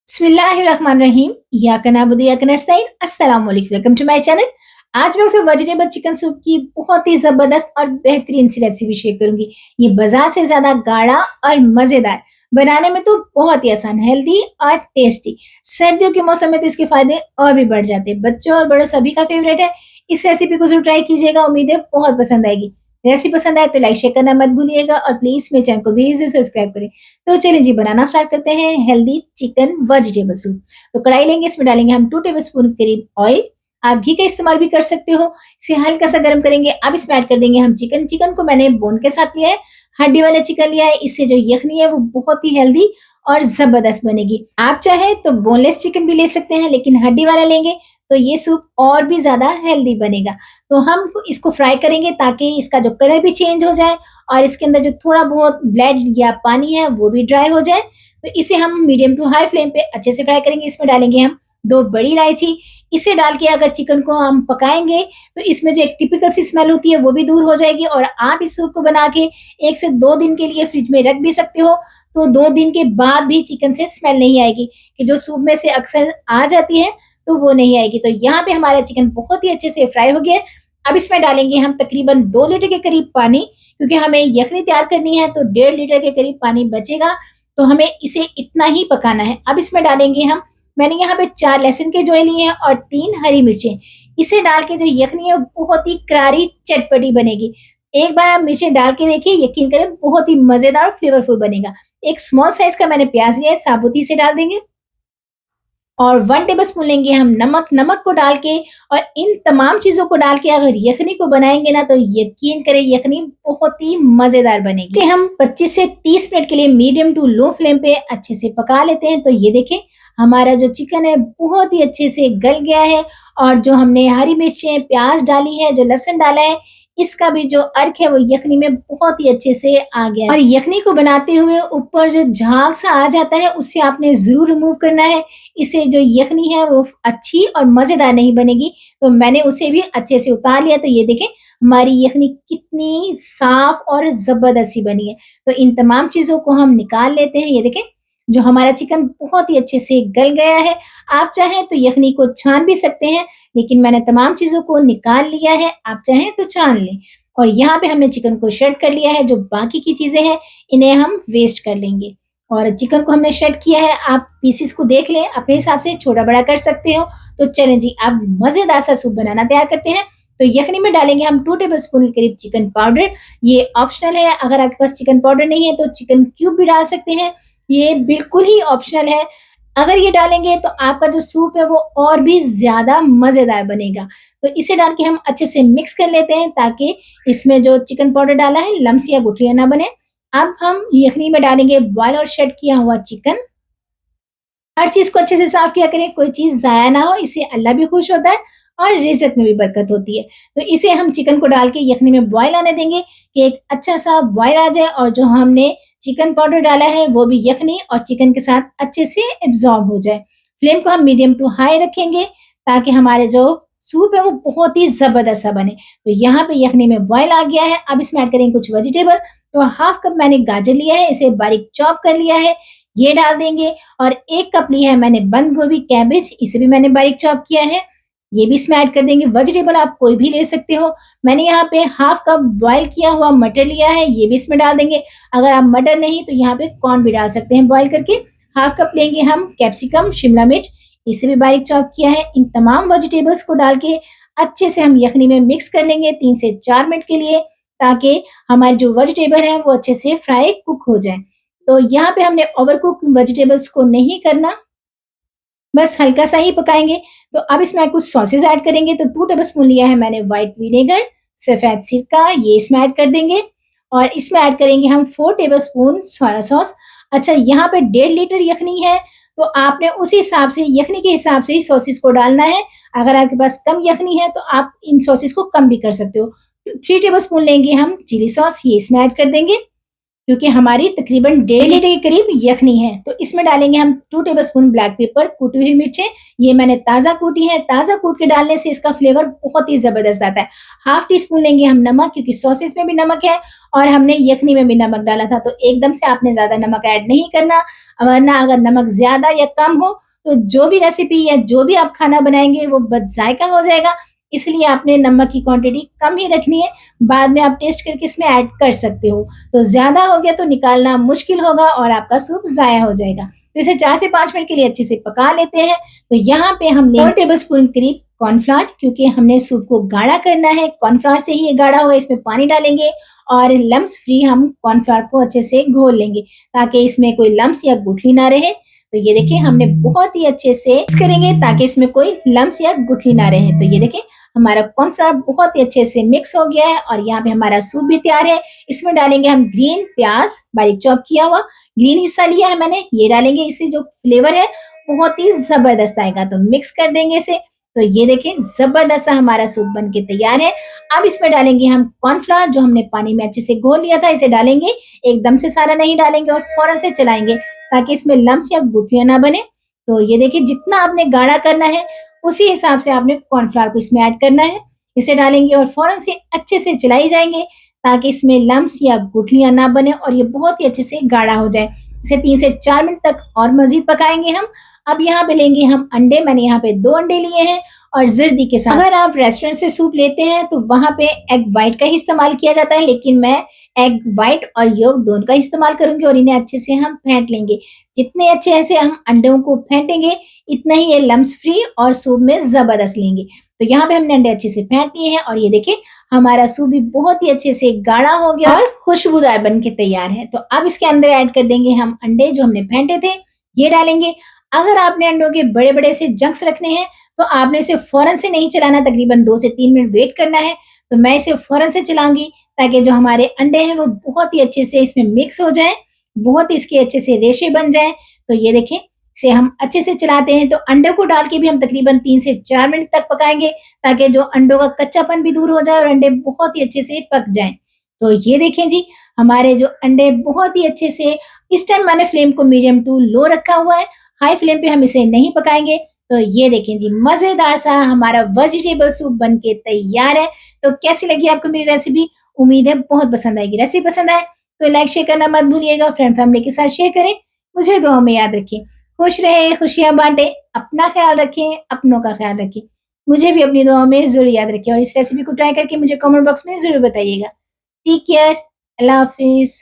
बिस्मिल्लाहिर्रहमानिर्रहीम। या कनाबुदु या कनस्तईन। अस्सलाम वालेकुम। Welcome to my channel. आज मैं आपसे वेजिटेबल चिकन सूप की बहुत ही ज़बरदस्त और बेहतरीन सी रेसिपी शेयर करूँगी। ये बाज़ार से ज़्यादा गाढ़ा और मज़ेदार, बनाने में तो बहुत ही आसान, हेल्दी और टेस्टी। सर्दियों के मौसम में तो इसके फ़ायदे और भी बढ़ जाते हैं। बच्चों और बड़ों सभी का फ़ेवरेट है। इस रेसिपी को ज़रूर ट्राई कीजिएगा, उम्मीद है बहुत पसंद आएगी। रेसिपी पसंद आए तो लाइक शेयर करना मत भूलिएगा और प्लीज़ मेरे चैनल को भी ज़रूर सब्सक्राइब करें। तो चलिए जी बनाना स्टार्ट करते हैं हेल्दी चिकन वेजिटेबल सूप। तो कढ़ाई लेंगे, इसमें डालेंगे हम 2 टेबलस्पून करीब ऑयल। आप घी का इस्तेमाल भी कर सकते हो। इसे हल्का सा गर्म करेंगे। अब इसमें ऐड कर देंगे हम चिकन। चिकन को मैंने बोन के साथ लिया है, हड्डी वाला चिकन लिया है। इससे जो यखनी है वो बहुत ही हेल्दी और जबरदस्त बनेगी। आप चाहे तो बोनलेस चिकन भी ले सकते हैं, लेकिन हड्डी वाला लेंगे तो ये सूप और भी ज्यादा हेल्दी बनेगा। तो हम इसको फ्राई करेंगे ताकि इसका जो कलर भी चेंज हो जाए और इसके अंदर जो थोड़ा बहुत ब्लड या पानी है वो भी ड्राई हो जाए। तो इसे हम मीडियम टू हाई फ्लेम पे अच्छे से फ्राई करेंगे। इसमें डालेंगे हम 2 बड़ी इलायची। इसे डाल के अगर चिकन को हम पकाएँगे तो इसमें जो एक टिपिकल सी स्मेल होती है वो भी दूर हो जाएगी और आप इस सूप को बना के 1 से 2 दिन के लिए फ्रिज में रख भी सकते हो। तो 2 दिन के बाद भी चिकन से स्मेल नहीं आएगी, कि जो सूप में से अक्सर आ जाती है तो वो नहीं आएगी। तो यहाँ पे हमारा चिकन बहुत ही अच्छे से फ्राई हो गया है। अब इसमें डालेंगे हम तकरीबन 2 लीटर के करीब पानी, क्योंकि हमें यखनी तैयार करनी है तो 1.5 लीटर के करीब पानी बचेगा। तो हमें इसे इतना ही पकाना है। अब इसमें डालेंगे हम, मैंने यहाँ पे 4 लहसुन के जोए लिए हैं और 3 हरी मिर्चें। इसे डाल के जो यखनी है बहुत ही करारी चटपटी बनेगी। एक बार आप मिर्चें डाल के देखिए, यकीन करें बहुत ही मजेदार और फ्लेवरफुल बनेगा। एक स्मॉल साइज का मैंने प्याज लिया है, साबुत ही इसे डाल देंगे। और 1 टेबलस्पून लेंगे हम नमक। नमक को डाल के और इन तमाम चीज़ों को डाल के अगर यखनी को बनाएँगे ना तो यकीन करें यखनी बहुत ही मज़ेदार बनेगी। इसे हम 25 से 30 मिनट के लिए मीडियम टू लो फ्लेम पे अच्छे से पका लेते हैं। तो ये देखें, हमारा जो चिकन है बहुत ही अच्छे से गल गया है और जो हमने हरी मिर्चें, प्याज़ डाली है, जो लहसुन डाला है, इसका भी जो अर्क है वो यखनी में बहुत ही अच्छे से आ गया है। और यखनी को बनाते हुए ऊपर जो झाग सा आ जाता है उसे आपने ज़रूर रिमूव करना है। इससे जो यखनी है वो अच्छी और मज़ेदार नहीं बनेगी। तो मैंने उसे भी अच्छे से उतार लिया। तो ये देखें हमारी यखनी कितनी साफ़ और ज़बरदस्त सी बनी है। तो इन तमाम चीज़ों को हम निकाल लेते हैं। ये देखें, जो हमारा चिकन बहुत ही अच्छे से गल गया है। आप चाहें तो यखनी को छान भी सकते हैं, लेकिन मैंने तमाम चीज़ों को निकाल लिया है। आप चाहें तो छान लें। और यहाँ पे हमने चिकन को शेड कर लिया है। जो बाकी की चीज़ें हैं इन्हें हम वेस्ट कर लेंगे। और चिकन को हमने शेड किया है। आप पीसेस को देख लें, अपने हिसाब से छोटा-बड़ा कर सकते हो। तो चलें जी, अब मज़ेदार सा सूप बनाना तैयार करते हैं। तो यखनी में डालेंगे हम 2 टेबलस्पून के करीब चिकन पाउडर। ये ऑप्शनल है, अगर आपके पास चिकन पाउडर नहीं है तो चिकन क्यूब भी डाल सकते हैं। ये बिल्कुल ही ऑप्शनल है। अगर ये डालेंगे तो आपका जो सूप है वो और भी ज़्यादा मज़ेदार बनेगा। तो इसे डाल के हम अच्छे से मिक्स कर लेते हैं ताकि इसमें जो चिकन पाउडर डाला है लम्स या गुठलियाँ ना बने। अब हम यखनी में डालेंगे बॉयल और शेड किया हुआ चिकन। हर चीज़ को अच्छे से साफ किया करें, कोई चीज़ ज़ाया ना हो, इससे अल्लाह भी खुश होता है और रिज़्क़ में भी बरकत होती है। तो इसे हम चिकन को डाल के यखनी में बॉयल आने देंगे कि एक अच्छा-सा बॉयल आ जाए और जो हमने चिकन पाउडर डाला है वो भी यखनी और चिकन के साथ अच्छे से एब्ज़ॉर्ब हो जाए। फ्लेम को हम मीडियम टू हाई रखेंगे ताकि हमारे जो सूप है वो बहुत ही ज़बरदस्त सा बने। तो यहाँ पे यखनी में बॉयल आ गया है। अब इसमें ऐड करेंगे कुछ वेजिटेबल। तो हाफ कप मैंने गाजर लिया है, इसे बारीक चॉप कर लिया है, ये डाल देंगे। और 1 कप लिया है मैंने बंद गोभी, कैबेज, इसे भी मैंने बारीक चॉप किया है, ये भी इसमें ऐड कर देंगे। वेजिटेबल आप कोई भी ले सकते हो। मैंने यहाँ पे हाफ कप बॉयल किया हुआ मटर लिया है, ये भी इसमें डाल देंगे। अगर आप मटर नहीं तो यहाँ पे कॉर्न भी डाल सकते हैं बॉयल करके। हाफ कप लेंगे हम कैप्सिकम, शिमला मिर्च, इसे भी बारीक चॉप किया है। इन तमाम वेजिटेबल्स को डाल के अच्छे से हम यखनी में मिक्स कर लेंगे 3 से 4 मिनट के लिए, ताकि हमारे जो वेजिटेबल है वो अच्छे से फ्राई कुक हो जाए। तो यहाँ पे हमने ओवरकुक वेजिटेबल्स को नहीं करना, बस हल्का सा ही पकाएँगे। तो अब इसमें कुछ सॉसेज़ ऐड करेंगे। तो 2 टेबलस्पून लिया है मैंने व्हाइट विनेगर, सफ़ेद सिरका, ये इसमें ऐड कर देंगे। और इसमें ऐड करेंगे हम 4 टेबलस्पून सोया सॉस। अच्छा, यहाँ पे 1.5 लीटर यखनी है, तो आपने उस हिसाब से यखनी के हिसाब से ही सॉसेज़ को डालना है। अगर आपके पास कम यखनी है तो आप इन सॉसेज़ को कम भी कर सकते हो। 3 टेबलस्पून लेंगे हम चिली सॉस, ये इसमें ऐड कर देंगे। क्योंकि हमारी तकरीबन 1.5 लीटर के करीब यखनी है। तो इसमें डालेंगे हम 2 टेबलस्पून ब्लैक पेपर, कुटी हुई मिर्चें, ये मैंने ताज़ा कूटी है। ताज़ा कूट के डालने से इसका फ्लेवर बहुत ही ज़बरदस्त आता है। हाफ टी स्पून लेंगे हम नमक, क्योंकि सॉसेज में भी नमक है और हमने यखनी में भी नमक डाला था, तो एकदम से आपने ज़्यादा नमक ऐड नहीं करना, वरना अगर नमक ज़्यादा या कम हो तो जो भी रेसिपी या जो भी आप खाना बनाएँगे वो बदज़ायका हो जाएगा। इसलिए आपने नमक की क्वांटिटी कम ही रखनी है, बाद में आप टेस्ट करके इसमें ऐड कर सकते हो। तो ज़्यादा हो गया तो निकालना मुश्किल होगा और आपका सूप ज़ाया हो जाएगा। तो इसे 4 से 5 मिनट के लिए अच्छे से पका लेते हैं। तो यहाँ पे हम 4 टेबलस्पून करीब कॉर्नफ्लोर, क्योंकि हमने सूप को गाढ़ा करना है, कॉर्नफ्लोर से ही ये गाढ़ा होगा। इसमें पानी डालेंगे और लम्स फ्री हम कॉर्नफ्लोर को अच्छे से घोल लेंगे, ताकि इसमें कोई लम्स या गुठली ना रहे। तो ये देखिए हमने बहुत ही अच्छे से मिक्स करेंगे ताकि इसमें कोई लम्स या गुठली ना रहे। तो ये देखिए हमारा कॉर्नफ्लोर बहुत ही अच्छे से मिक्स हो गया है और यहाँ पे हमारा सूप भी तैयार है। इसमें डालेंगे हम ग्रीन प्याज, बारीक चॉप किया हुआ ग्रीन हिस्सा लिया है मैंने, ये डालेंगे। इससे जो फ्लेवर है बहुत ही जबरदस्त आएगा। तो मिक्स कर देंगे इसे। तो ये देखिए जबरदस्त सा हमारा सूप बन के तैयार है। अब इसमें डालेंगे हम कॉर्नफ्लोर, जो हमने पानी में अच्छे से घोल लिया था, इसे डालेंगे। एकदम से सारा नहीं डालेंगे और फौरन से चलाएंगे ताकि इसमें लम्स या गुठलियां ना बने। तो ये देखिए जितना आपने गाढ़ा करना है उसी हिसाब से आपने कॉर्नफ्लोर को इसमें ऐड करना है। इसे डालेंगे और फौरन से अच्छे से चलाई जाएंगे ताकि इसमें लम्स या गुठलियां ना बने और ये बहुत ही अच्छे से गाढ़ा हो जाए। इसे 3 से 4 मिनट तक और मजीद पकाएंगे हम। अब यहाँ पे लेंगे हम अंडे, मैंने यहाँ पे 2 अंडे लिए हैं और जर्दी के साथ। अगर आप रेस्टोरेंट से सूप लेते हैं तो वहां पे एग व्हाइट का ही इस्तेमाल किया जाता है, लेकिन मैं एग व्हाइट और योक दोनों का इस्तेमाल करूंगी और इन्हें अच्छे से हम फेंट लेंगे। जितने अच्छे से हम अंडों को फेंटेंगे इतना ही ये लम्स फ्री और सूप में जबरदस्त लेंगे। तो यहाँ पे हमने अंडे अच्छे से फेंट लिए हैं और ये देखिए हमारा सूप भी बहुत ही अच्छे से गाढ़ा हो गया और खुशबूदार बन के तैयार है। तो अब इसके अंदर ऐड कर देंगे हम अंडे जो हमने फेंटे थे, ये डालेंगे। अगर आपने अंडों के बड़े बड़े से जंक्स रखने हैं तो आपने इसे फौरन से नहीं चलाना, तकरीबन 2 से 3 मिनट वेट करना है। तो मैं इसे फौरन से चलाऊंगी ताकि जो हमारे अंडे हैं वो बहुत ही अच्छे से इसमें मिक्स हो जाएं, बहुत ही इसके अच्छे से रेशे बन जाएं। तो ये देखें इसे हम अच्छे से चलाते हैं। तो अंडे को डाल के भी हम तकरीबन 3 से 4 मिनट तक पकाएंगे ताकि जो अंडों का कच्चापन भी दूर हो जाए और अंडे बहुत ही अच्छे से पक जाएं। तो ये देखें जी हमारे जो अंडे बहुत ही अच्छे से, इस टाइम मैंने फ्लेम को मीडियम टू लो रखा हुआ है, हाई फ्लेम पे हम इसे नहीं पकाएंगे। तो ये देखें जी मजेदार सा हमारा वेजिटेबल सूप बन के तैयार है। तो कैसी लगी आपको मेरी रेसिपी? उम्मीद है बहुत पसंद आएगी। रेसिपी पसंद आए तो लाइक शेयर करना मत भूलिएगा, फ्रेंड फैमिली के साथ शेयर करें। मुझे दुआ में याद रखें। खुश रहे, खुशियां बांटे, अपना ख्याल रखें, अपनों का ख्याल रखें। मुझे भी अपनी दुआओं में जरूर याद रखें और इस रेसिपी को ट्राई करके मुझे कमेंट बॉक्स में जरूर बताइएगा। टेक केयर, अल्लाह हाफिज।